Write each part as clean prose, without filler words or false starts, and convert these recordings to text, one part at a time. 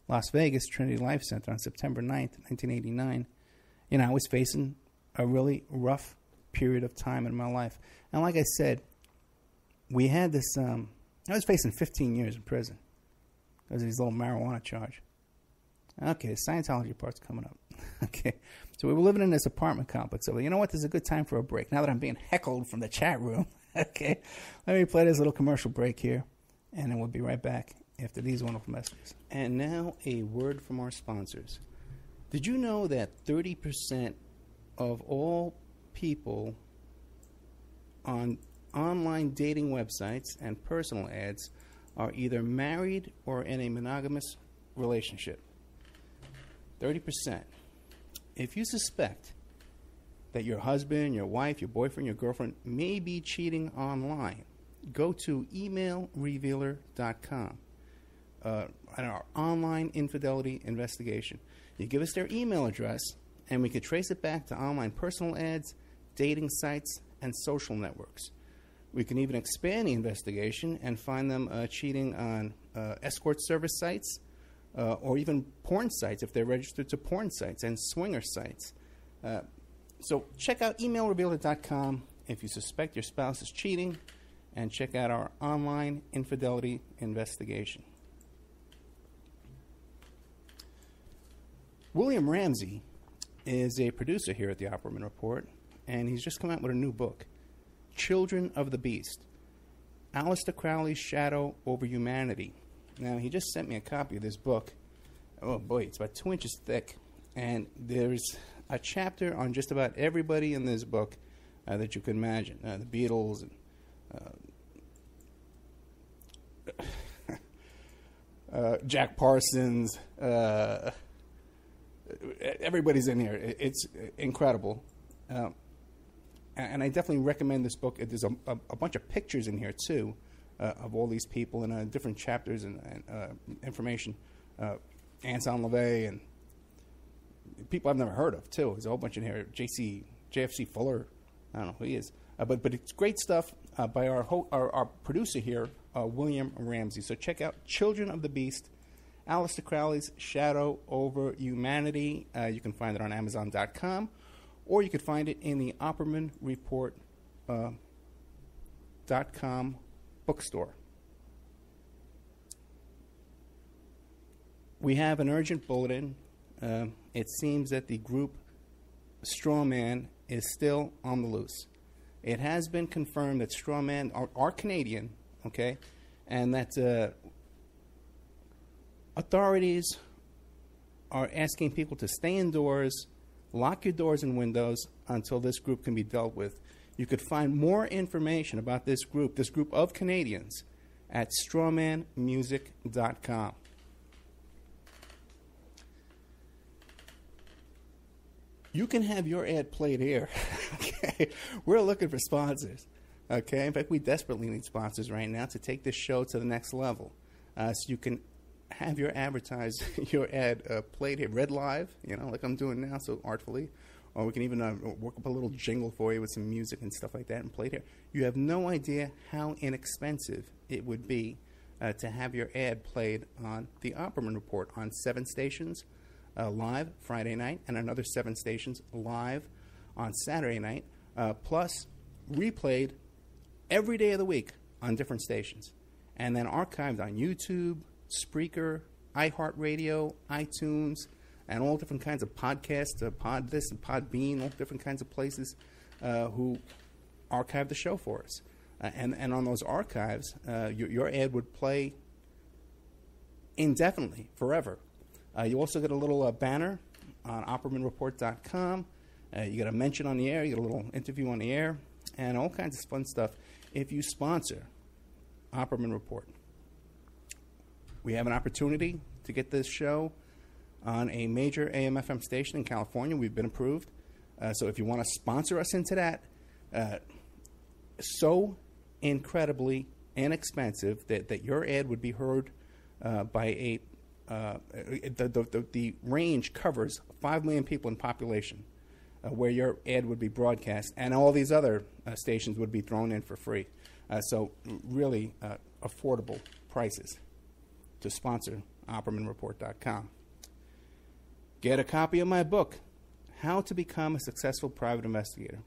Las Vegas Trinity Life Center on September 9th, 1989, I was facing a really rough period of time in my life. And like I said, we had this, I was facing 15 years in prison because of these little marijuana charge. Okay, the Scientology part's coming up. Okay, so we were living in this apartment complex. So you know what? There's a good time for a break. Now that I'm being heckled from the chat room, okay, let me play this little commercial break here, and then we'll be right back after these wonderful messages. And now a word from our sponsors. Did you know that 30% of all people on online dating websites and personal ads are either married or in a monogamous relationship? 30%. If you suspect that your husband, your wife, your boyfriend, your girlfriend may be cheating online, go to emailrevealer.com, our online infidelity investigation. You give us their email address, and we can trace it back to online personal ads, dating sites, and social networks. We can even expand the investigation and find them cheating on escort service sites, or even porn sites if they're registered to porn sites and swinger sites. So check out emailrevealer.com if you suspect your spouse is cheating, and check out our online infidelity investigation. William Ramsey is a producer here at the Opperman Report, and he's just come out with a new book, Children of the Beast, Aleister Crowley's Shadow Over Humanity. Now, he just sent me a copy of this book. Oh, boy, it's about 2 inches thick. And there's a chapter on just about everybody in this book that you can imagine. The Beatles, and Jack Parsons. Everybody's in here. It's incredible. And I definitely recommend this book. There's a bunch of pictures in here, too, of all these people in different chapters and information. Anselm LaVey and people I've never heard of, too. There's a whole bunch in here. JFC Fuller. I don't know who he is. But it's great stuff by our producer here, William Ramsey. So check out Children of the Beast, Aleister Crowley's Shadow Over Humanity. You can find it on Amazon.com, or you could find it in the Opperman Report.com bookstore. We have an urgent bulletin. It seems that the group Strawman is still on the loose. It has been confirmed that Strawman are Canadian, okay, and that authorities are asking people to stay indoors, lock your doors and windows until this group can be dealt with. You could find more information about this group of Canadians, at strawmanmusic.com. You can have your ad played here. Okay, we're looking for sponsors. Okay, in fact, we desperately need sponsors right now to take this show to the next level. So you can have your your ad played here, read live, like I'm doing now, so artfully. Or we can even work up a little jingle for you with some music and stuff like that and play it here. You have no idea how inexpensive it would be to have your ad played on the Opperman Report on 7 stations live Friday night, and another 7 stations live on Saturday night, plus replayed every day of the week on different stations, and then archived on YouTube, Spreaker, iHeartRadio, iTunes, and all different kinds of podcasts, Pod This and Podbean, all different kinds of places who archive the show for us. And on those archives, your ad would play indefinitely, forever. You also get a little banner on OppermanReport.com. You get a mention on the air, you get a little interview on the air, and all kinds of fun stuff if you sponsor Opperman Report. We have an opportunity to get this show on a major AM/FM station in California. We've been approved. So if you want to sponsor us into that, so incredibly inexpensive that your ad would be heard by the range covers 5 million people in population where your ad would be broadcast, and all these other stations would be thrown in for free. So really affordable prices to sponsor oppermanreport.com. Get a copy of my book, How to Become a Successful Private Investigator.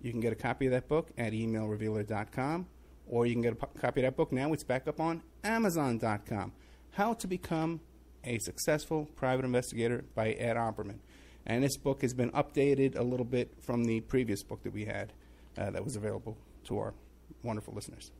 You can get a copy of that book at emailrevealer.com, or you can get a copy of that book now. It's back up on Amazon.com. How to Become a Successful Private Investigator by Ed Opperman. And this book has been updated a little bit from the previous book that we had that was available to our wonderful listeners.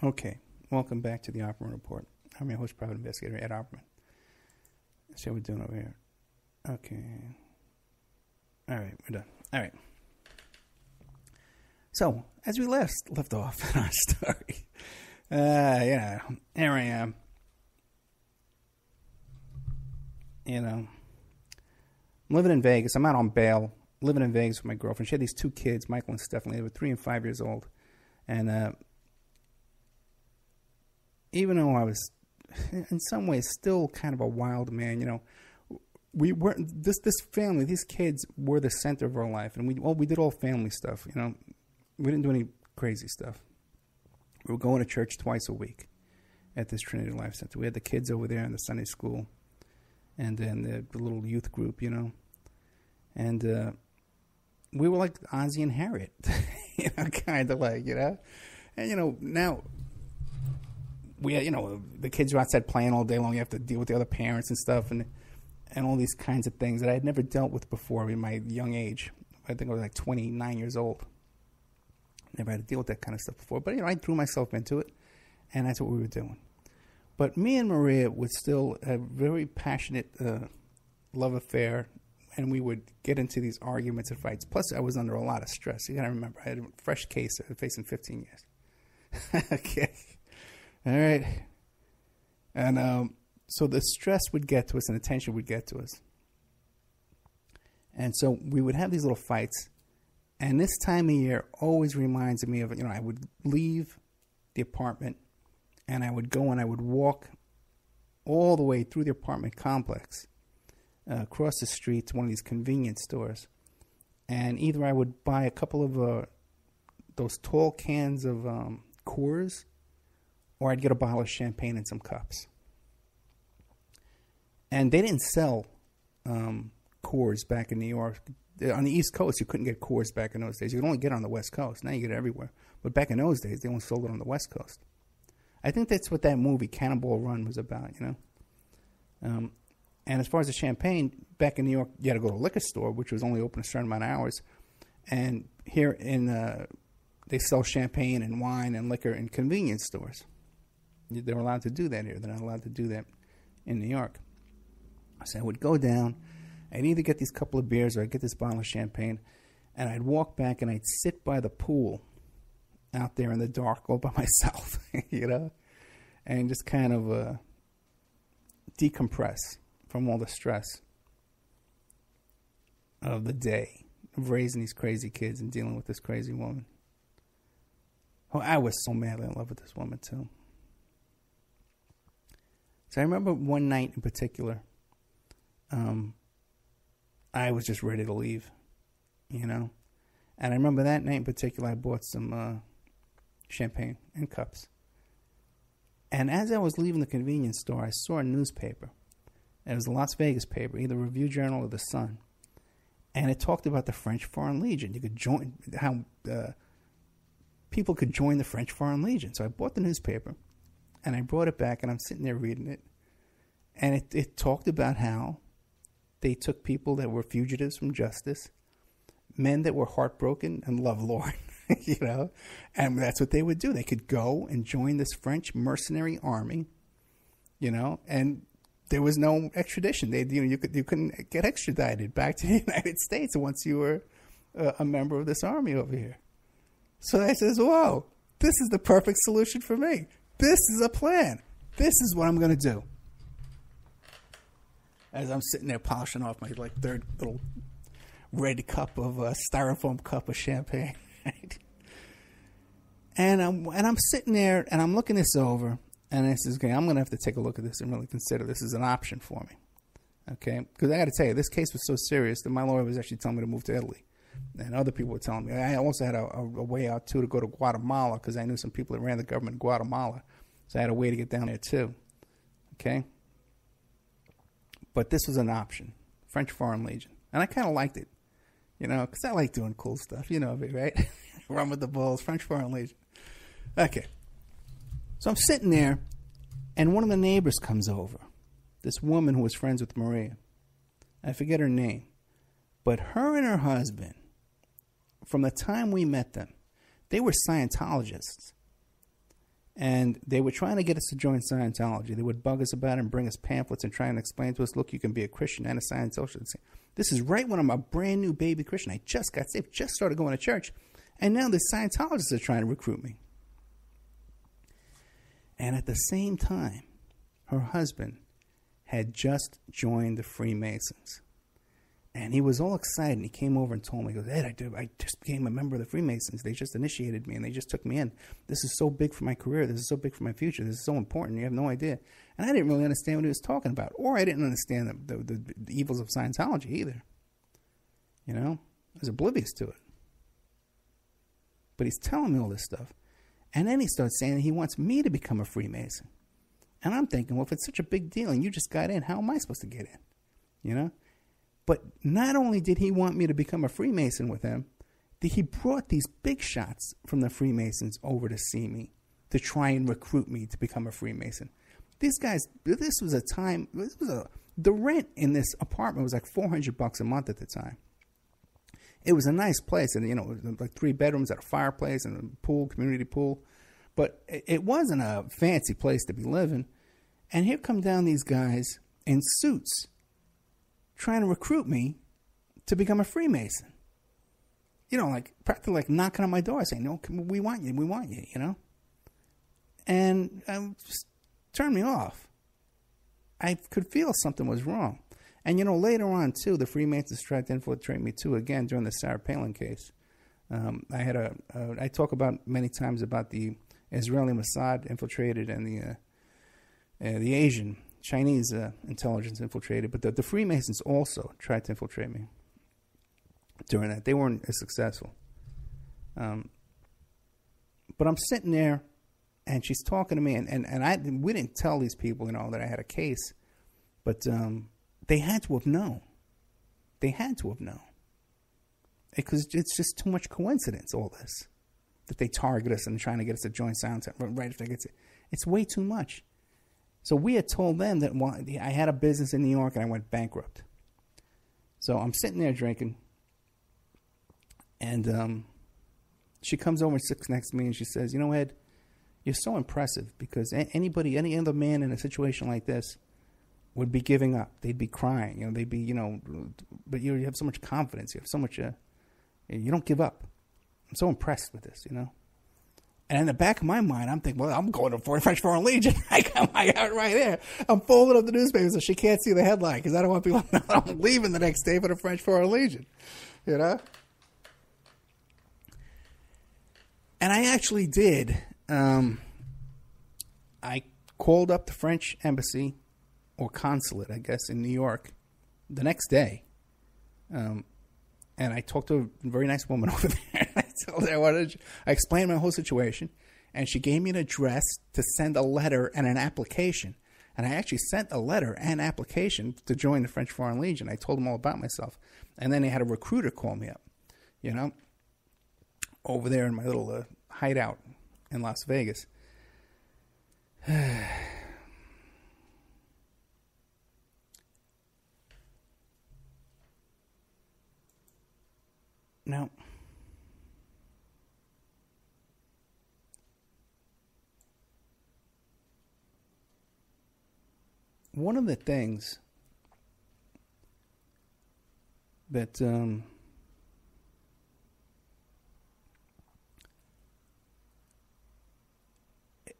Okay, welcome back to the Opperman Report. I'm your host, Private Investigator Ed Opperman. Let's see how we're doing over here. Okay. All right, we're done. All right. So, as we left off in our story, here I am. I'm living in Vegas. I'm out on bail, living in Vegas with my girlfriend. She had these two kids, Michael and Stephanie. They were 3 and 5 years old. And even though I was, in some ways, still kind of a wild man, we weren't, this family, these kids were the center of our life. And we did all family stuff, We didn't do any crazy stuff. We were going to church twice a week at this Trinity Life Center. We had the kids over there in the Sunday school, and then the little youth group, And we were like Ozzie and Harriet, kind of like, And, now we had, the kids are outside playing all day long. You have to deal with the other parents and stuff, and all these kinds of things that I had never dealt with before in my young age. I think I was like 29 years old. Never had to deal with that kind of stuff before. But, I threw myself into it, and that's what we were doing. But me and Maria would still have very passionate love affair, and we would get into these arguments and fights. Plus, I was under a lot of stress. You got to remember, I had a fresh case facing 15 years. Okay. All right. And so the stress would get to us and the tension would get to us. And so we would have these little fights. And this time of year always reminds me of, I would leave the apartment and I would go and I would walk all the way through the apartment complex, across the street to one of these convenience stores. And either I would buy a couple of those tall cans of Coors, or I'd get a bottle of champagne and some cups. And they didn't sell Coors back in New York. On the East Coast, you couldn't get Coors back in those days. You could only get it on the West Coast. Now you get it everywhere. But back in those days, they only sold it on the West Coast. I think that's what that movie, Cannonball Run, was about, And as far as the champagne, back in New York, you had to go to a liquor store, which was only open a certain amount of hours. And here they sell champagne and wine and liquor in convenience stores. They're allowed to do that here. They're not allowed to do that in New York. So I would go down. I'd either get these couple of beers or I'd get this bottle of champagne, and I'd walk back and I'd sit by the pool out there in the dark all by myself, and just kind of decompress from all the stress of the day of raising these crazy kids and dealing with this crazy woman. Oh, I was so madly in love with this woman, too. So I remember one night in particular, I was just ready to leave, And I remember that night in particular, I bought some champagne and cups. And as I was leaving the convenience store, I saw a newspaper. It was a Las Vegas paper, either Review Journal or The Sun. And it talked about the French Foreign Legion. You could join, how people could join the French Foreign Legion. So I bought the newspaper, and I brought it back, and I'm sitting there reading it. And it talked about how they took people that were fugitives from justice, men that were heartbroken and lovelorn, and that's what they would do. They could go and join this French mercenary army, and there was no extradition. You couldn't get extradited back to the United States once you were a member of this army over here. So I says, whoa, this is the perfect solution for me. This is a plan. This is what I'm going to do. As I'm sitting there polishing off my third little red cup of styrofoam cup of champagne, right? And I'm sitting there and I'm looking this over, and I says, okay, I'm going to have to take a look at this and really consider this as an option for me, okay? Because I got to tell you, this case was so serious that my lawyer was actually telling me to move to Italy, and other people were telling me. I also had a way out too to go to Guatemala because I knew some people that ran the government in Guatemala, so I had a way to get down there too. Okay? But this was an option. French Foreign Legion. And I kind of liked it. You know, because I like doing cool stuff. You know me, right? Run with the bulls, French Foreign Legion. Okay. So I'm sitting there, and one of the neighbors comes over. This woman who was friends with Maria. I forget her name. But her and her husband, from the time we met them, they were Scientologists. And they were trying to get us to join Scientology. They would bug us about it and bring us pamphlets and try and explain to us, look, you can be a Christian and a Scientologist. This is right when I'm a brand new baby Christian. I just got saved, just started going to church. And now the Scientologists are trying to recruit me. And at the same time, her husband had just joined the Freemasons. And he was all excited. He came over and told me, he goes, Ed, I just became a member of the Freemasons. They just initiated me and they just took me in. This is so big for my career. This is so big for my future. This is so important. You have no idea. And I didn't really understand what he was talking about. Or I didn't understand the evils of Scientology either. You know? I was oblivious to it. But he's telling me all this stuff. And then he starts saying he wants me to become a Freemason. And I'm thinking, well, if it's such a big deal and you just got in, how am I supposed to get in? You know? But not only did he want me to become a Freemason with him, he brought these big shots from the Freemasons over to see me, to try and recruit me to become a Freemason. These guys, this was a time, the rent in this apartment was like $400 a month at the time. It was a nice place, and, you know, like 3 bedrooms, had a fireplace and a pool, community pool. But it wasn't a fancy place to be living. And here come down these guys in suits trying to recruit me to become a Freemason. You know, like practically like knocking on my door saying, no, we want you, you know. And just turned me off. I could feel something was wrong. And, you know, later on, too, the Freemasons tried to infiltrate me, too, again, during the Sarah Palin case. I talk about many times about the Israeli Mossad infiltrated and the Asian Chinese intelligence infiltrated, but the Freemasons also tried to infiltrate me during that. They weren't as successful. But I'm sitting there, and she's talking to me, and we didn't tell these people, you know, that I had a case, but they had to have known. They had to have known. Because it's just too much coincidence, all this, that they target us and trying to get us to join Silence right after they get it. It's way too much. So we had told them that I had a business in New York and I went bankrupt. So I'm sitting there drinking, and she comes over and sits next to me and she says, you know, Ed, you're so impressive, because any other man in a situation like this would be giving up. They'd be crying. You know, they'd be, you know, but you have so much confidence. You have so much, you don't give up. I'm so impressed with this, you know. And in the back of my mind, I'm thinking, well, I'm going to French Foreign Legion. I got my out right there. I'm folding up the newspaper so she can't see the headline, because I don't want people to know I'm leaving the next day for the French Foreign Legion, you know. And I actually did. I called up the French embassy, or consulate, I guess, in New York the next day. And I talked to a very nice woman over there. I told her I explained my whole situation, and she gave me an address to send a letter and an application. And I actually sent a letter and application to join the French Foreign Legion. I told them all about myself. And then they had a recruiter call me up, you know, over there in my little hideout in Las Vegas. Now, one of the things that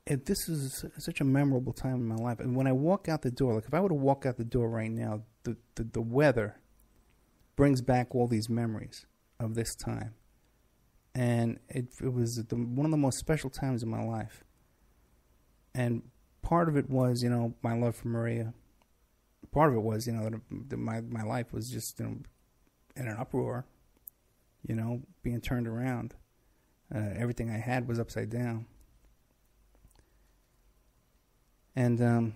this is such a memorable time in my life. And when I walk out the door, like if I were to walk out the door right now, the weather brings back all these memories of this time. And it was one of the most special times in my life. And part of it was, you know, my love for Maria. Part of it was, you know, that my life was just, you know, in an uproar, you know, being turned around. Everything I had was upside down. And